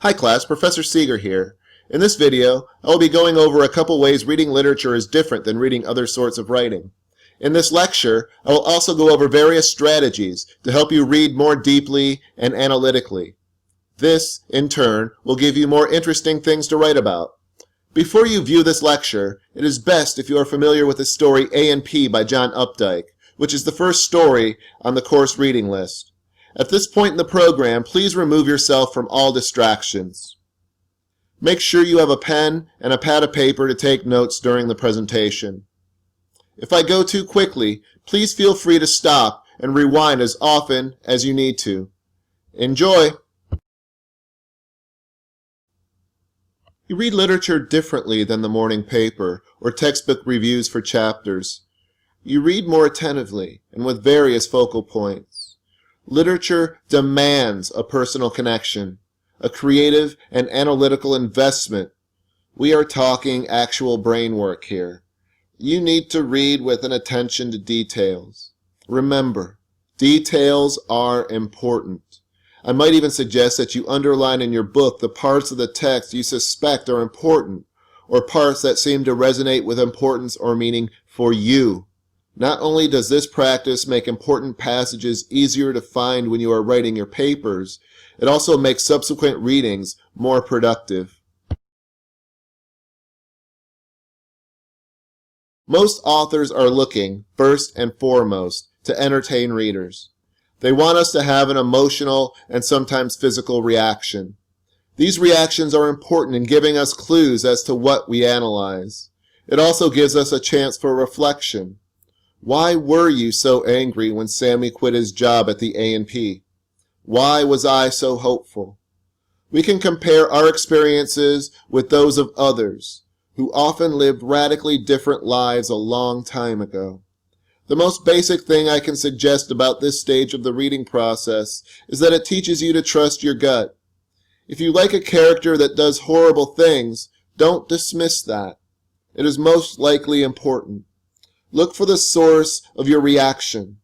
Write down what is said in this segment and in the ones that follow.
Hi class, Professor Seeger here. In this video, I will be going over a couple ways reading literature is different than reading other sorts of writing. In this lecture, I will also go over various strategies to help you read more deeply and analytically. This, in turn, will give you more interesting things to write about. Before you view this lecture, it is best if you are familiar with the story A and P by John Updike, which is the first story on the course reading list. At this point in the program, please remove yourself from all distractions. Make sure you have a pen and a pad of paper to take notes during the presentation. If I go too quickly, please feel free to stop and rewind as often as you need to. Enjoy! You read literature differently than the morning paper or textbook reviews for chapters. You read more attentively and with various focal points. Literature demands a personal connection, a creative and analytical investment. We are talking actual brain work here. You need to read with an attention to details. Remember, details are important. I might even suggest that you underline in your book the parts of the text you suspect are important, or parts that seem to resonate with importance or meaning for you. Not only does this practice make important passages easier to find when you are writing your papers, it also makes subsequent readings more productive. Most authors are looking, first and foremost, to entertain readers. They want us to have an emotional and sometimes physical reaction. These reactions are important in giving us clues as to what we analyze. It also gives us a chance for reflection. Why were you so angry when Sammy quit his job at the A&P? Why was I so hopeful? We can compare our experiences with those of others who often lived radically different lives a long time ago. The most basic thing I can suggest about this stage of the reading process is that it teaches you to trust your gut. If you like a character that does horrible things, don't dismiss that. It is most likely important. Look for the source of your reaction.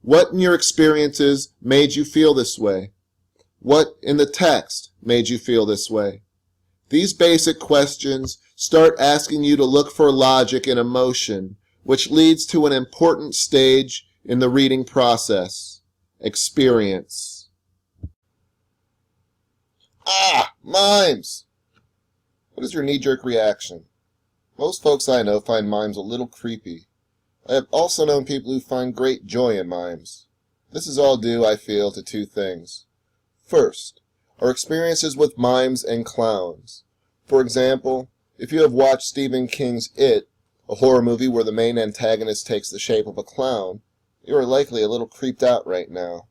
What in your experiences made you feel this way? What in the text made you feel this way? These basic questions start asking you to look for logic and emotion, which leads to an important stage in the reading process: experience. Mimes! What is your knee-jerk reaction? Most folks I know find mimes a little creepy. I have also known people who find great joy in mimes. This is all due, I feel, to two things. First, our experiences with mimes and clowns. For example, if you have watched Stephen King's It, a horror movie where the main antagonist takes the shape of a clown, you are likely a little creeped out right now.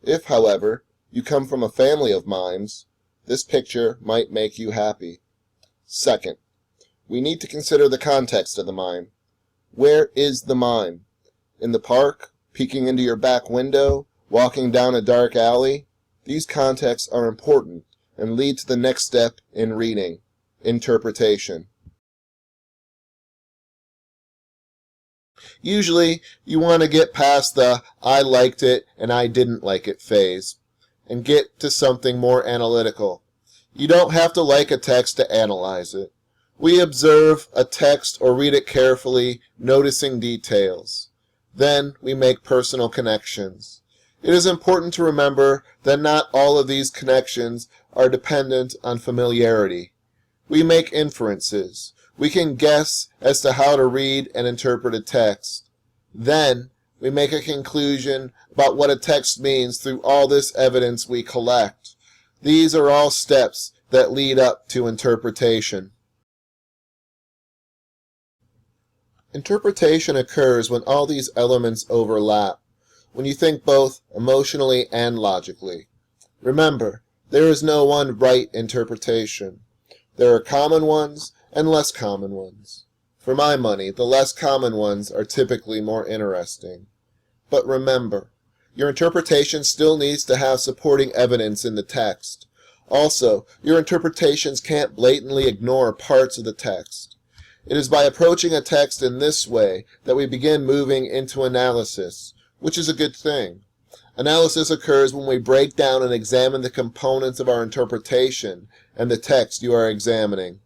If, however, you come from a family of mimes, this picture might make you happy. Second, we need to consider the context of the mime. Where is the mime? In the park? Peeking into your back window? Walking down a dark alley? These contexts are important and lead to the next step in reading: interpretation. Usually, you want to get past the "I liked it" and "I didn't like it" phase and get to something more analytical. You don't have to like a text to analyze it. We observe a text or read it carefully, noticing details. Then we make personal connections. It is important to remember that not all of these connections are dependent on familiarity. We make inferences. We can guess as to how to read and interpret a text. Then we make a conclusion about what a text means through all this evidence we collect. These are all steps that lead up to interpretation. Interpretation occurs when all these elements overlap, when you think both emotionally and logically. Remember, there is no one right interpretation. There are common ones and less common ones. For my money, the less common ones are typically more interesting. But remember, your interpretation still needs to have supporting evidence in the text. Also, your interpretations can't blatantly ignore parts of the text. It is by approaching a text in this way that we begin moving into analysis, which is a good thing. Analysis occurs when we break down and examine the components of our interpretation and the text you are examining.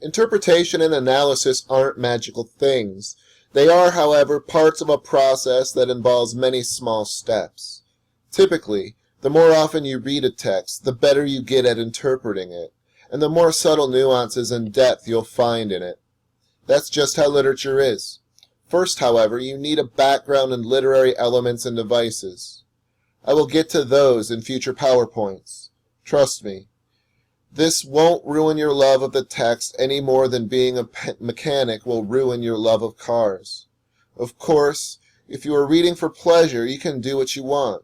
Interpretation and analysis aren't magical things. They are, however, parts of a process that involves many small steps. Typically, the more often you read a text, the better you get at interpreting it, and the more subtle nuances and depth you'll find in it. That's just how literature is. First, however, you need a background in literary elements and devices. I will get to those in future PowerPoints. Trust me. This won't ruin your love of the text any more than being a mechanic will ruin your love of cars. Of course, if you are reading for pleasure, you can do what you want.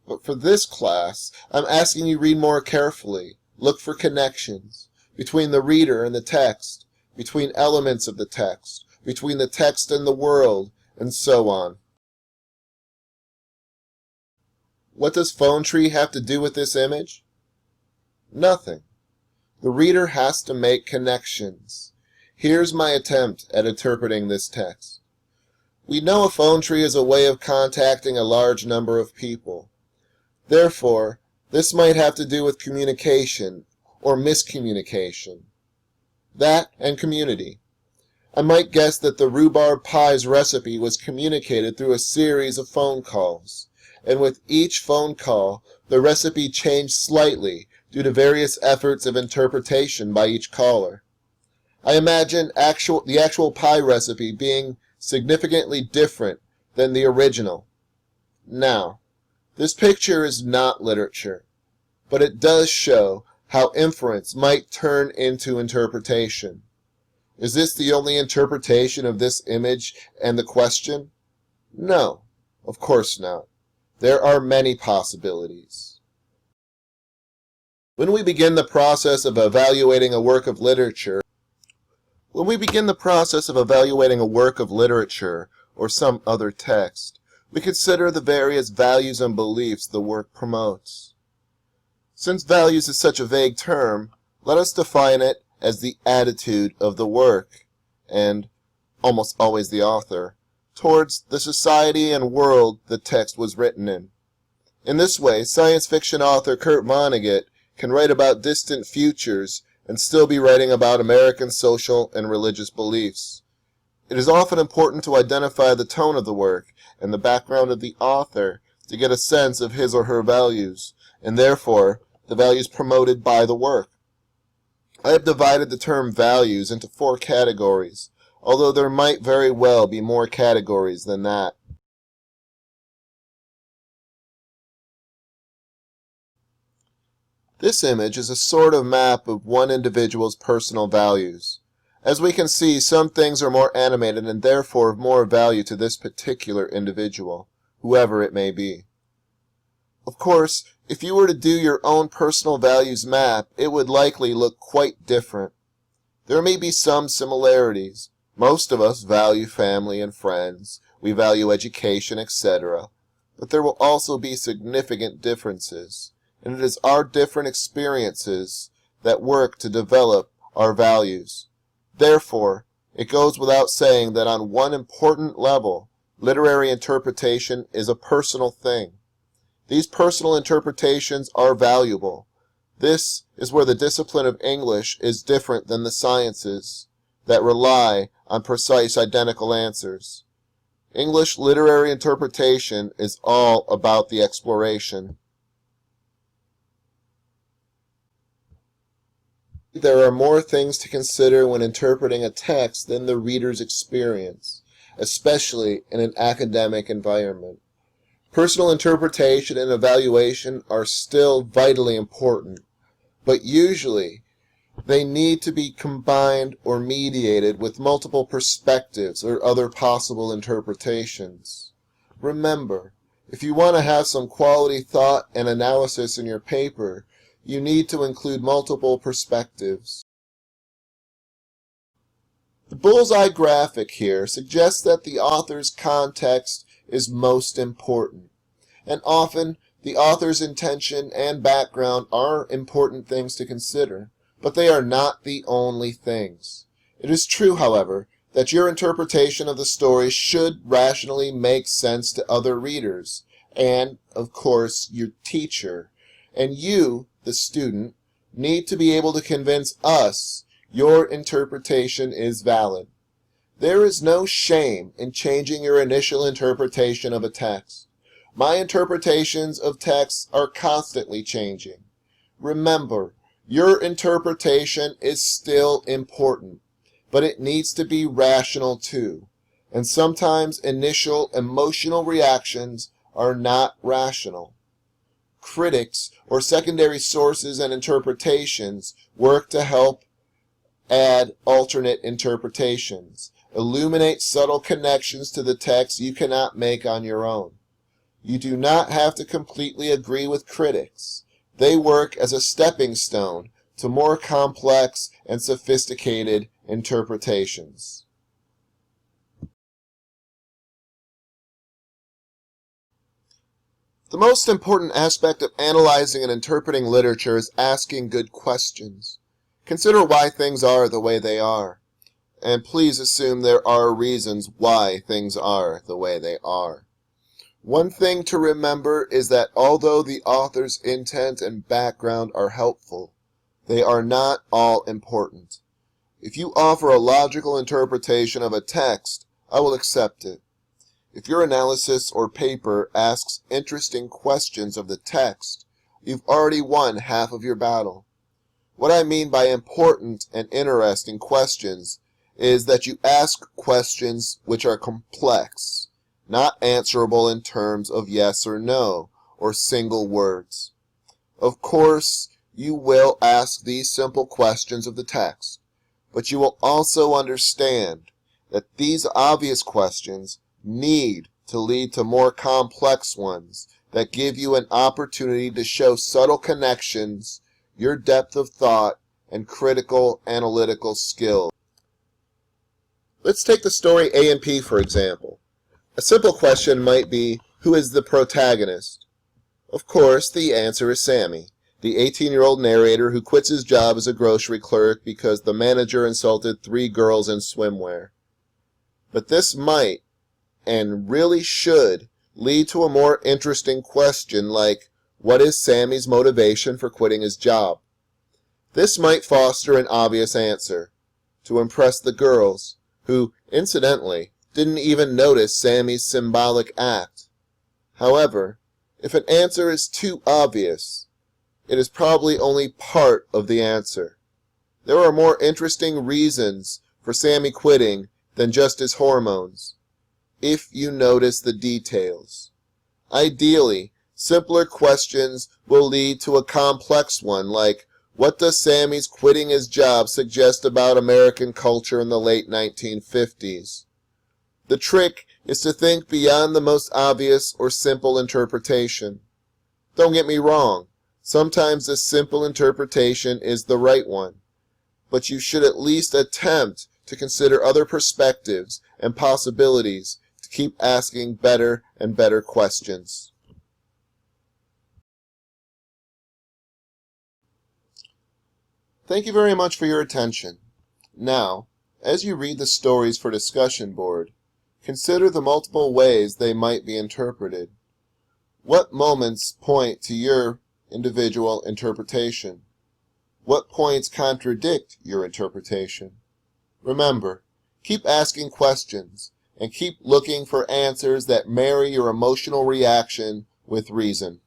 But for this class, I'm asking you read more carefully. Look for connections between the reader and the text, between elements of the text, between the text and the world, and so on. What does phone tree have to do with this image? Nothing. The reader has to make connections. Here's my attempt at interpreting this text. We know a phone tree is a way of contacting a large number of people. Therefore, this might have to do with communication or miscommunication. That and community. I might guess that the rhubarb pie's recipe was communicated through a series of phone calls, and with each phone call, the recipe changed slightly due to various efforts of interpretation by each caller. I imagine the actual pie recipe being significantly different than the original. Now, this picture is not literature, but it does show how inference might turn into interpretation. Is this the only interpretation of this image and the question? No, of course not. There are many possibilities. When we begin the process of evaluating a work of literature, or some other text, we consider the various values and beliefs the work promotes. Since values is such a vague term, let us define it as the attitude of the work, and almost always the author, towards the society and world the text was written in. In this way, science fiction author Kurt Vonnegut can write about distant futures and still be writing about American social and religious beliefs. It is often important to identify the tone of the work and the background of the author to get a sense of his or her values, and therefore the values promoted by the work. I have divided the term values into 4 categories, although there might very well be more categories than that. This image is a sort of map of one individual's personal values. As we can see, some things are more animated and therefore of more value to this particular individual, whoever it may be. Of course, if you were to do your own personal values map, it would likely look quite different. There may be some similarities. Most of us value family and friends, we value education, etc. But there will also be significant differences, and it is our different experiences that work to develop our values. Therefore, it goes without saying that on one important level, literary interpretation is a personal thing. These personal interpretations are valuable. This is where the discipline of English is different than the sciences that rely on precise identical answers. English literary interpretation is all about the exploration. There are more things to consider when interpreting a text than the reader's experience, especially in an academic environment. Personal interpretation and evaluation are still vitally important, but usually they need to be combined or mediated with multiple perspectives or other possible interpretations. Remember, if you want to have some quality thought and analysis in your paper, you need to include multiple perspectives. The bullseye graphic here suggests that the author's context is most important, and often the author's intention and background are important things to consider, but they are not the only things. It is true, however, that your interpretation of the story should rationally make sense to other readers, and, of course, your teacher. And you, the student, need to be able to convince us your interpretation is valid. There is no shame in changing your initial interpretation of a text. My interpretations of texts are constantly changing. Remember, your interpretation is still important, but it needs to be rational too. And sometimes initial emotional reactions are not rational. Critics or secondary sources and interpretations work to help add alternate interpretations, illuminate subtle connections to the text you cannot make on your own. You do not have to completely agree with critics. They work as a stepping stone to more complex and sophisticated interpretations. The most important aspect of analyzing and interpreting literature is asking good questions. Consider why things are the way they are, and please assume there are reasons why things are the way they are. One thing to remember is that although the author's intent and background are helpful, they are not all important. If you offer a logical interpretation of a text, I will accept it. If your analysis or paper asks interesting questions of the text, you've already won half of your battle. What I mean by important and interesting questions is that you ask questions which are complex, not answerable in terms of yes or no, or single words. Of course, you will ask these simple questions of the text, but you will also understand that these obvious questions need to lead to more complex ones that give you an opportunity to show subtle connections, your depth of thought, and critical analytical skill. Let's take the story A and P, for example. A simple question might be, who is the protagonist? Of course, the answer is Sammy, the 18-year-old narrator who quits his job as a grocery clerk because the manager insulted 3 girls in swimwear. But this might, and really should, lead to a more interesting question like, what is Sammy's motivation for quitting his job? This might foster an obvious answer, to impress the girls, who, incidentally, didn't even notice Sammy's symbolic act. However, if an answer is too obvious, it is probably only part of the answer. There are more interesting reasons for Sammy quitting than just his hormones, if you notice the details. Ideally, simpler questions will lead to a complex one like, what does Sammy's quitting his job suggest about American culture in the late 1950s? The trick is to think beyond the most obvious or simple interpretation. Don't get me wrong, sometimes a simple interpretation is the right one, but you should at least attempt to consider other perspectives and possibilities to keep asking better and better questions. Thank you very much for your attention. Now, as you read the stories for discussion board, consider the multiple ways they might be interpreted. What moments point to your individual interpretation? What points contradict your interpretation? Remember, keep asking questions and keep looking for answers that marry your emotional reaction with reason.